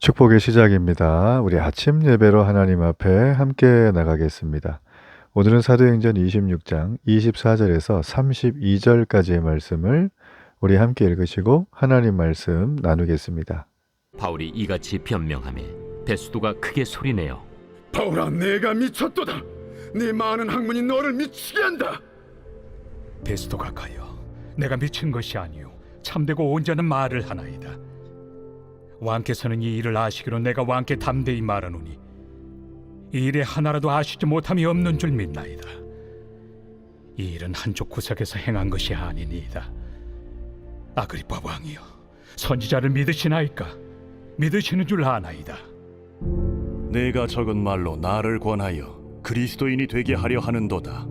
축복의 시작입니다. 우리 아침 예배로 하나님 앞에 함께 나가겠습니다. 오늘은 사도행전 26장 24절에서 32절까지의 말씀을 우리 함께 읽으시고 하나님 말씀 나누겠습니다. 바울이 이같이 변명하며 베스도가 크게 소리내어 바울아, 내가 미쳤도다. 네 많은 학문이 너를 미치게 한다. 베스도가 가여, 내가 미친 것이 아니요 참되고 온전한 말을 하나이다. 왕께서는 이 일을 아시기로 내가 왕께 담대히 말하노니 이 일에 하나라도 아시지 못함이 없는 줄 믿나이다. 이 일은 한쪽 구석에서 행한 것이 아니니이다. 아그리빠 왕이여, 선지자를 믿으시나이까? 믿으시는 줄 아나이다. 내가 적은 말로 나를 권하여 그리스도인이 되게 하려 하는도다.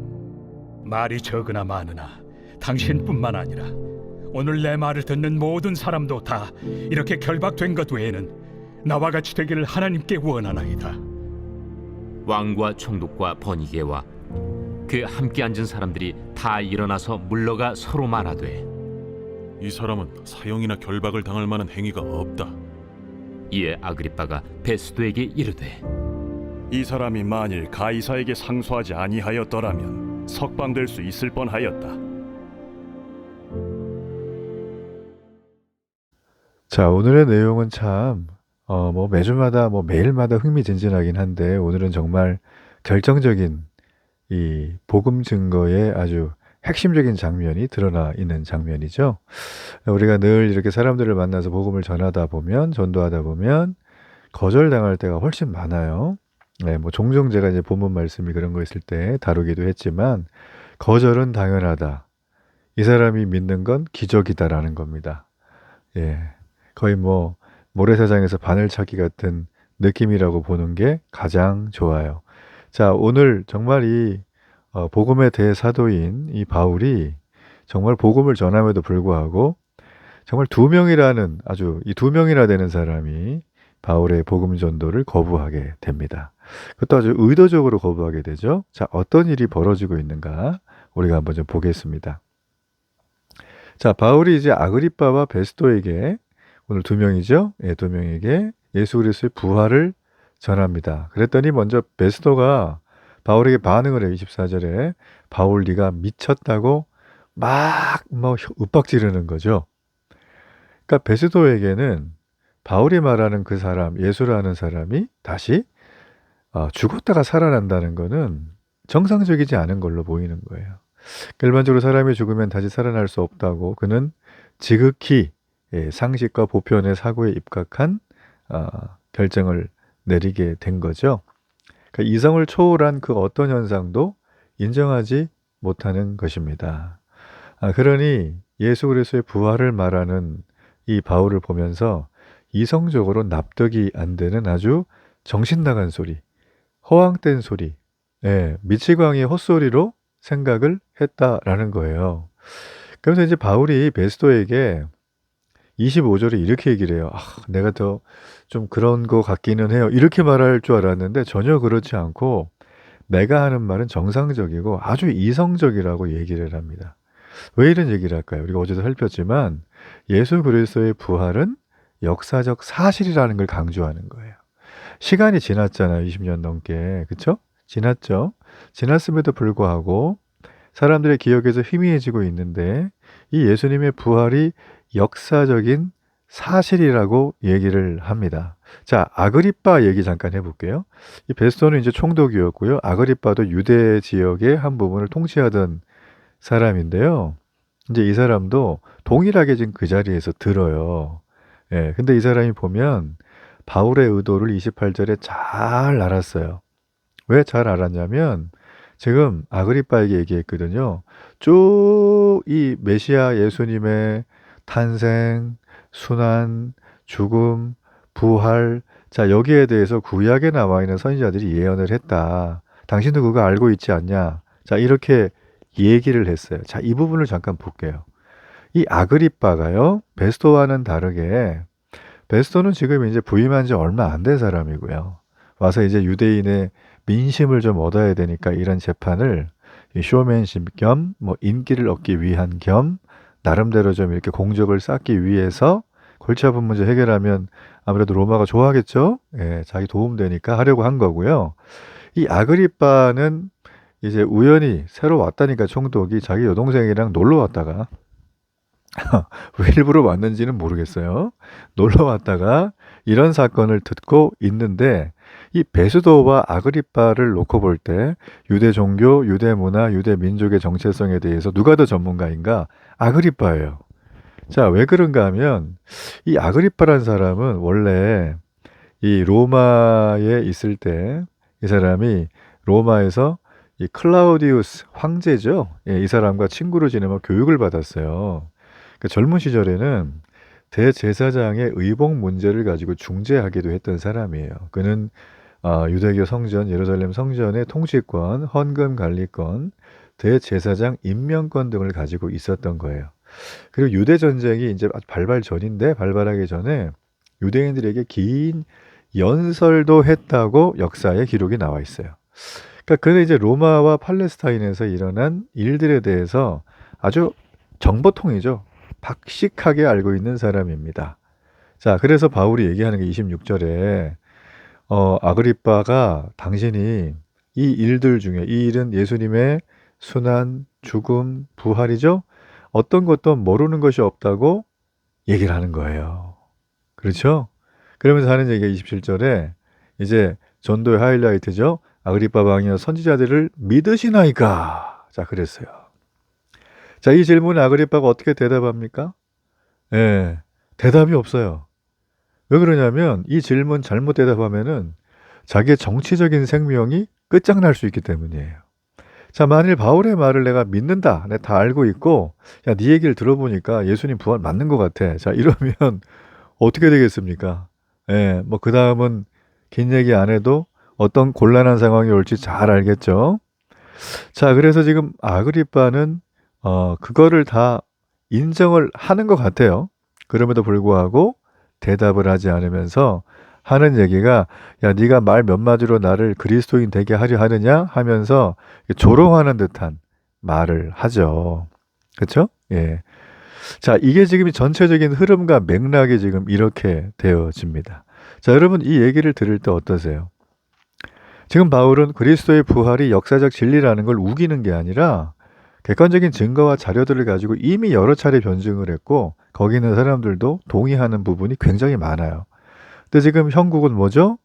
말이 적으나 많으나 당신뿐만 아니라 오늘 내 말을 듣는 모든 사람도 다 이렇게 결박된 것 외에는 나와 같이 되기를 하나님께 원하나이다. 왕과 총독과 버니게와 그 함께 앉은 사람들이 다 일어나서 물러가 서로 말하되 이 사람은 사형이나 결박을 당할 만한 행위가 없다. 이에 아그리빠가 베스도에게 이르되 이 사람이 만일 가이사에게 상소하지 아니하였더라면 석방될 수 있을 뻔하였다. 자, 오늘의 내용은 참 매주마다 매일마다 흥미진진하긴 한데 오늘은 정말 결정적인 이 복음 증거의 아주 핵심적인 장면이 드러나 있는 장면이죠. 우리가 늘 이렇게 사람들을 만나서 복음을 전하다 보면, 전도하다 보면 거절당할 때가 훨씬 많아요. 네, 종종 제가 이제 본문 말씀이 그런 거 있을 때 다루기도 했지만 거절은 당연하다. 이 사람이 믿는 건 기적이다라는 겁니다. 예, 거의 모래사장에서 바늘 찾기 같은 느낌이라고 보는 게 가장 좋아요. 자, 오늘 정말 이 복음의 대사도인 이 바울이 정말 복음을 전함에도 불구하고 정말 두 명이나 되는 사람이 바울의 복음 전도를 거부하게 됩니다. 그것도 아주 의도적으로 거부하게 되죠. 자, 어떤 일이 벌어지고 있는가 우리가 한번 좀 보겠습니다. 자, 바울이 이제 아그리빠와 베스도에게 오늘 두 명이죠. 예, 두 명에게 예수 그리스도의 부활을 전합니다. 그랬더니 먼저 베스도가 바울에게 반응을 해요. 24절에 바울 네가 미쳤다고 막 윽박지르는 거죠. 그러니까 베스도에게는 바울이 말하는 그 사람, 예수라는 사람이 다시 죽었다가 살아난다는 거는 정상적이지 않은 걸로 보이는 거예요. 일반적으로 사람이 죽으면 다시 살아날 수 없다고 그는 지극히 상식과 보편의 사고에 입각한 결정을 내리게 된 거죠. 그러니까 이성을 초월한 그 어떤 현상도 인정하지 못하는 것입니다. 그러니 예수 그리스도의 부활을 말하는 이 바울을 보면서 이성적으로 납득이 안 되는 아주 정신 나간 소리, 허황된 소리, 미치광이의 헛소리로 생각을 했다라는 거예요. 그래서 이제 바울이 베스도에게 25절에 이렇게 얘기를 해요. 내가 더 좀 그런 거 같기는 해요. 이렇게 말할 줄 알았는데 전혀 그렇지 않고 내가 하는 말은 정상적이고 아주 이성적이라고 얘기를 합니다. 왜 이런 얘기를 할까요? 우리가 어제도 살폈지만 예수 그리스도의 부활은 역사적 사실이라는 걸 강조하는 거예요. 시간이 지났잖아요. 20년 넘게. 그렇죠? 지났죠. 지났음에도 불구하고 사람들의 기억에서 희미해지고 있는데 이 예수님의 부활이 역사적인 사실이라고 얘기를 합니다. 자, 아그리빠 얘기 잠깐 해볼게요. 이 베스도는 이제 총독이었고요. 아그리빠도 유대 지역의 한 부분을 통치하던 사람인데요. 이제 이 사람도 동일하게 지금 그 자리에서 들어요. 근데 이 사람이 보면 바울의 의도를 28절에 잘 알았어요. 왜 잘 알았냐면 지금 아그리빠에게 얘기했거든요. 쭉 이 메시아 예수님의 탄생, 순환, 죽음, 부활, 자, 여기에 대해서 구약에 나와 있는 선지자들이 예언을 했다. 당신도 그거 알고 있지 않냐? 자, 이렇게 얘기를 했어요. 자, 이 부분을 잠깐 볼게요. 이 아그리빠가요, 베스도와는 다르게 베스도는 지금 이제 부임한 지 얼마 안 된 사람이고요. 와서 이제 유대인의 민심을 좀 얻어야 되니까 이런 재판을 쇼맨십 겸 인기를 얻기 위한 겸 나름대로 좀 이렇게 공적을 쌓기 위해서 골치 아픈 문제 해결하면 아무래도 로마가 좋아하겠죠. 예, 자기 도움 되니까 하려고 한 거고요. 이 아그리빠는 이제 우연히 새로 왔다니까 총독이 자기 여동생이랑 놀러 왔다가 왜 일부러 왔는지는 모르겠어요. 놀러 왔다가 이런 사건을 듣고 있는데 이 베스도와 아그리빠를 놓고 볼 때 유대 종교, 유대 문화, 유대 민족의 정체성에 대해서 누가 더 전문가인가? 아그리빠예요. 자, 왜 그런가 하면 이 아그리빠란 사람은 원래 이 로마에 있을 때 이 사람이 로마에서 이 클라우디우스 황제죠. 예, 이 사람과 친구로 지내며 교육을 받았어요. 그 젊은 시절에는 대제사장의 의복 문제를 가지고 중재하기도 했던 사람이에요. 그는 유대교 성전, 예루살렘 성전의 통치권, 헌금 관리권, 대제사장 임명권 등을 가지고 있었던 거예요. 그리고 유대 전쟁이 이제 아주 발발 전인데 발발하기 전에 유대인들에게 긴 연설도 했다고 역사에 기록이 나와 있어요. 그러니까 그는 이제 로마와 팔레스타인에서 일어난 일들에 대해서 아주 정보통이죠. 박식하게 알고 있는 사람입니다. 자, 그래서 바울이 얘기하는 게 26절에 아그리빠가 당신이 이 일들 중에 이 일은 예수님의 순환, 죽음, 부활이죠. 어떤 것도 모르는 것이 없다고 얘기를 하는 거예요. 그렇죠? 그러면서 하는 얘기가 27절에 이제 전도의 하이라이트죠. 아그리빠 왕이여 선지자들을 믿으시나이까? 자, 그랬어요. 자, 이 질문에 아그리빠가 어떻게 대답합니까? 예, 대답이 없어요. 왜 그러냐면 이 질문 잘못 대답하면은 자기의 정치적인 생명이 끝장날 수 있기 때문이에요. 자, 만일 바울의 말을 내가 믿는다. 내가 다 알고 있고, 야, 네 얘기를 들어보니까 예수님 부활 맞는 것 같아. 자, 이러면 어떻게 되겠습니까? 예, 뭐, 그 다음은 긴 얘기 안 해도 어떤 곤란한 상황이 올지 잘 알겠죠? 자, 그래서 지금 아그리빠는, 그거를 다 인정을 하는 것 같아요. 그럼에도 불구하고 대답을 하지 않으면서 하는 얘기가, 야, 네가 말 몇 마디로 나를 그리스도인 되게 하려 하느냐? 하면서 조롱하는 듯한 말을 하죠. 그쵸? 예. 자, 이게 지금 전체적인 흐름과 맥락이 지금 이렇게 되어집니다. 자, 여러분 이 얘기를 들을 때 어떠세요? 지금 바울은 그리스도의 부활이 역사적 진리라는 걸 우기는 게 아니라 객관적인 증거와 자료들을 가지고 이미 여러 차례 변증을 했고 거기 있는 사람들도 동의하는 부분이 굉장히 많아요. 근데 지금 형국은 뭐죠?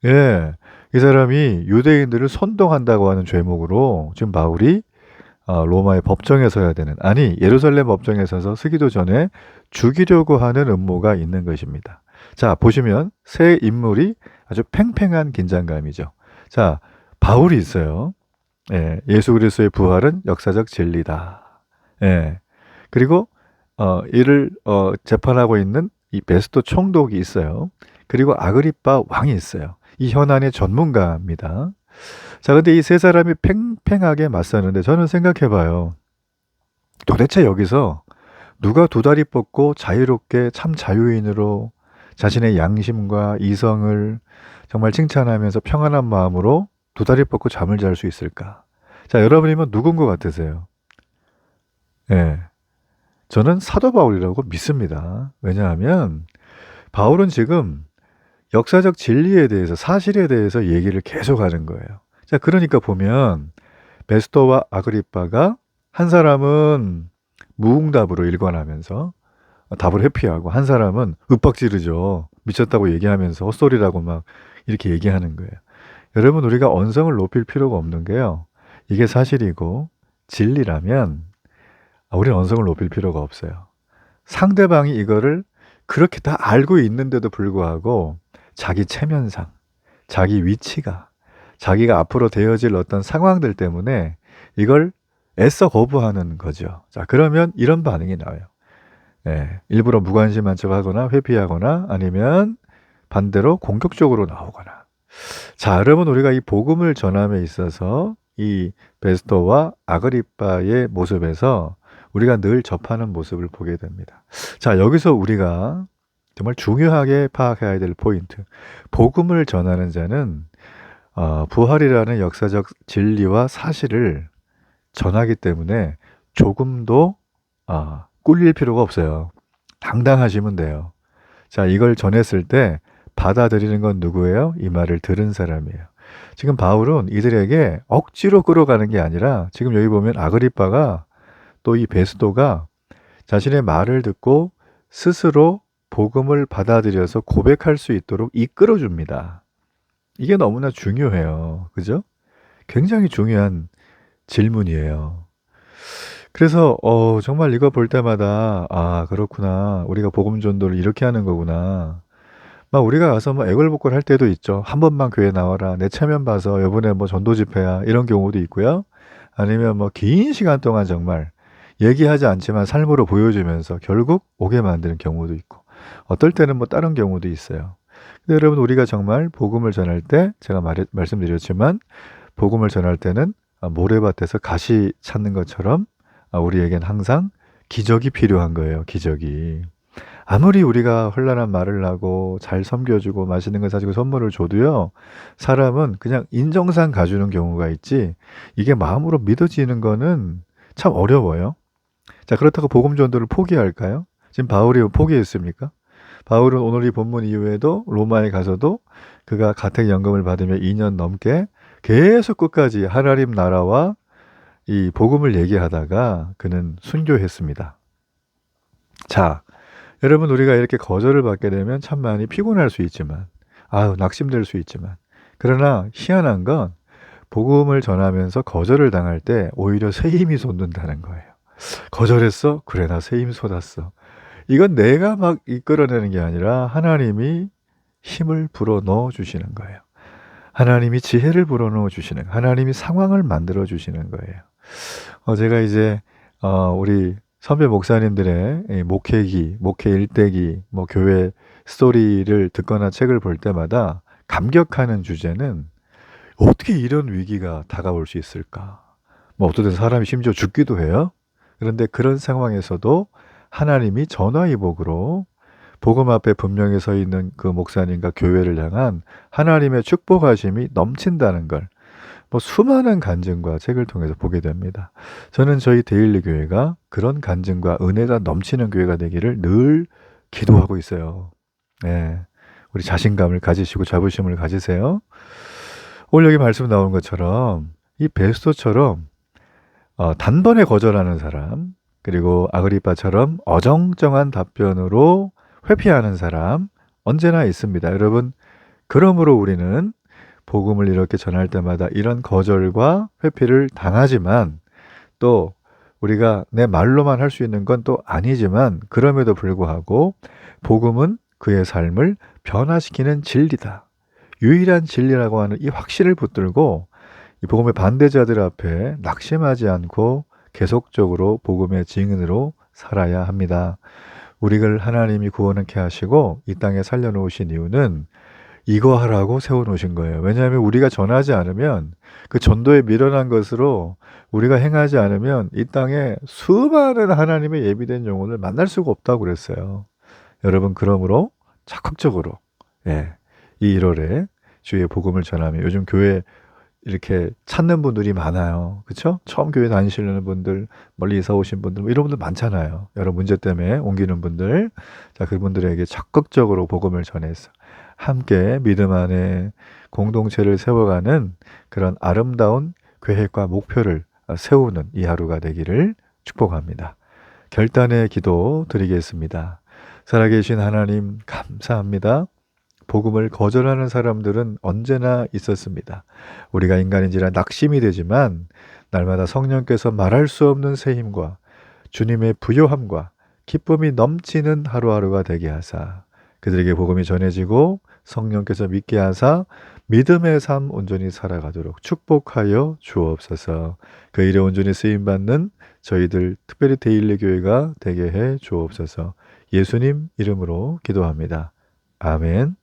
예, 이 사람이 유대인들을 선동한다고 하는 죄목으로 지금 바울이 로마의 법정에 서야 되는, 아니 예루살렘 법정에 서서 서기도 전에 죽이려고 하는 음모가 있는 것입니다. 자, 보시면 세 인물이 아주 팽팽한 긴장감이죠. 자, 바울이 있어요. 예, 예수 그리스도의 부활은 역사적 진리다. 예, 그리고 이를 재판하고 있는 이 베스도 총독이 있어요. 그리고 아그리빠 왕이 있어요. 이 현안의 전문가입니다. 자, 근데 이 세 사람이 팽팽하게 맞서는데 저는 생각해봐요. 도대체 여기서 누가 두 다리 뻗고 자유롭게 참 자유인으로 자신의 양심과 이성을 정말 칭찬하면서 평안한 마음으로 두 다리 뻗고 잠을 잘 수 있을까? 자, 여러분이면 누군 것 같으세요? 예, 저는 사도 바울이라고 믿습니다. 왜냐하면 바울은 지금 역사적 진리에 대해서, 사실에 대해서 얘기를 계속하는 거예요. 자, 그러니까 보면 베스토와 아그리빠가 한 사람은 무응답으로 일관하면서 답을 회피하고 한 사람은 윽박지르죠. 미쳤다고 얘기하면서 헛소리라고 막 이렇게 얘기하는 거예요. 여러분, 우리가 언성을 높일 필요가 없는 게요. 이게 사실이고 진리라면 우리는 언성을 높일 필요가 없어요. 상대방이 이거를 그렇게 다 알고 있는데도 불구하고 자기 체면상, 자기 위치가, 자기가 앞으로 되어질 어떤 상황들 때문에 이걸 애써 거부하는 거죠. 자, 그러면 이런 반응이 나와요. 예, 일부러 무관심한 척하거나 회피하거나 아니면 반대로 공격적으로 나오거나. 자, 여러분, 우리가 이 복음을 전함에 있어서 이 베스토와 아그리빠의 모습에서 우리가 늘 접하는 모습을 보게 됩니다. 자, 여기서 우리가 정말 중요하게 파악해야 될 포인트. 복음을 전하는 자는 부활이라는 역사적 진리와 사실을 전하기 때문에 조금도 꿀릴 필요가 없어요. 당당하시면 돼요. 자, 이걸 전했을 때 받아들이는 건 누구예요? 이 말을 들은 사람이에요. 지금 바울은 이들에게 억지로 끌어가는 게 아니라 지금 여기 보면 아그리빠가 또 이 베스도가 자신의 말을 듣고 스스로 복음을 받아들여서 고백할 수 있도록 이끌어 줍니다. 이게 너무나 중요해요. 그죠? 굉장히 중요한 질문이에요. 그래서 정말 이거 볼 때마다 아, 그렇구나. 우리가 복음 전도를 이렇게 하는 거구나. 막 우리가 가서 뭐 애걸복걸 할 때도 있죠. 한 번만 교회 나와라. 내 체면 봐서 이번에 뭐 전도 집회야. 이런 경우도 있고요. 아니면 뭐 긴 시간 동안 정말 얘기하지 않지만 삶으로 보여주면서 결국 오게 만드는 경우도 있고 어떨 때는 뭐 다른 경우도 있어요. 근데 여러분 우리가 정말 복음을 전할 때 제가 말씀드렸지만 복음을 전할 때는 모래밭에서 가시 찾는 것처럼 우리에겐 항상 기적이 필요한 거예요. 기적이. 아무리 우리가 헌란한 말을 하고 잘 섬겨주고 맛있는 거 사주고 선물을 줘도요. 사람은 그냥 인정상 가주는 경우가 있지 이게 마음으로 믿어지는 거는 참 어려워요. 자, 그렇다고 복음 전도를 포기할까요? 지금 바울이 포기했습니까? 바울은 오늘 이 본문 이후에도 로마에 가서도 그가 가택 연금을 받으며 2년 넘게 계속 끝까지 하나님 나라와 이 복음을 얘기하다가 그는 순교했습니다. 자, 여러분 우리가 이렇게 거절을 받게 되면 참 많이 피곤할 수 있지만 낙심될 수 있지만 그러나 희한한 건 복음을 전하면서 거절을 당할 때 오히려 새 힘이 솟는다는 거예요. 거절했어? 그래 나 새 힘 쏟았어. 이건 내가 막 이끌어내는 게 아니라 하나님이 힘을 불어넣어 주시는 거예요. 하나님이 지혜를 불어넣어 주시는 거예요. 하나님이 상황을 만들어 주시는 거예요. 제가 이제 우리 선배 목사님들의 이 목회기, 목회 일대기, 뭐 교회 스토리를 듣거나 책을 볼 때마다 감격하는 주제는 어떻게 이런 위기가 다가올 수 있을까? 뭐 어떤 사람이 심지어 죽기도 해요. 그런데 그런 상황에서도 하나님이 전화위복으로 복음 앞에 분명히 서 있는 그 목사님과 교회를 향한 하나님의 축복하심이 넘친다는 걸 뭐 수많은 간증과 책을 통해서 보게 됩니다. 저는 저희 데일리 교회가 그런 간증과 은혜가 넘치는 교회가 되기를 늘 기도하고 있어요. 네, 우리 자신감을 가지시고 자부심을 가지세요. 오늘 여기 말씀 나온 것처럼 이 베스토처럼 단번에 거절하는 사람 그리고 아그리빠처럼 어정쩡한 답변으로 회피하는 사람 언제나 있습니다. 여러분 그러므로 우리는 복음을 이렇게 전할 때마다 이런 거절과 회피를 당하지만 또 우리가 내 말로만 할 수 있는 건 또 아니지만 그럼에도 불구하고 복음은 그의 삶을 변화시키는 진리다. 유일한 진리라고 하는 이 확신을 붙들고 이 복음의 반대자들 앞에 낙심하지 않고 계속적으로 복음의 증인으로 살아야 합니다. 우리를 하나님이 구원케 하시고 이 땅에 살려놓으신 이유는 이거 하라고 세워놓으신 거예요. 왜냐하면 우리가 전하지 않으면 그 전도에 미련한 것으로 우리가 행하지 않으면 이 땅에 수많은 하나님의 예비된 영혼을 만날 수가 없다고 그랬어요. 여러분 그러므로 적극적으로 이 1월에 주의 복음을 전하며 요즘 교회 이렇게 찾는 분들이 많아요. 그렇죠? 처음 교회 다니시려는 분들, 멀리 이사 오신 분들 이런 분들 많잖아요. 여러 문제 때문에 옮기는 분들. 자, 그분들에게 적극적으로 복음을 전해서 함께 믿음 안에 공동체를 세워가는 그런 아름다운 계획과 목표를 세우는 이 하루가 되기를 축복합니다. 결단의 기도 드리겠습니다. 살아계신 하나님 감사합니다. 복음을 거절하는 사람들은 언제나 있었습니다. 우리가 인간인지라 낙심이 되지만 날마다 성령께서 말할 수 없는 새 힘과 주님의 부요함과 기쁨이 넘치는 하루하루가 되게 하사 그들에게 복음이 전해지고 성령께서 믿게 하사 믿음의 삶 온전히 살아가도록 축복하여 주옵소서. 그 일에 온전히 쓰임받는 저희들 특별히 데일리 교회가 되게 해 주옵소서. 예수님 이름으로 기도합니다. 아멘.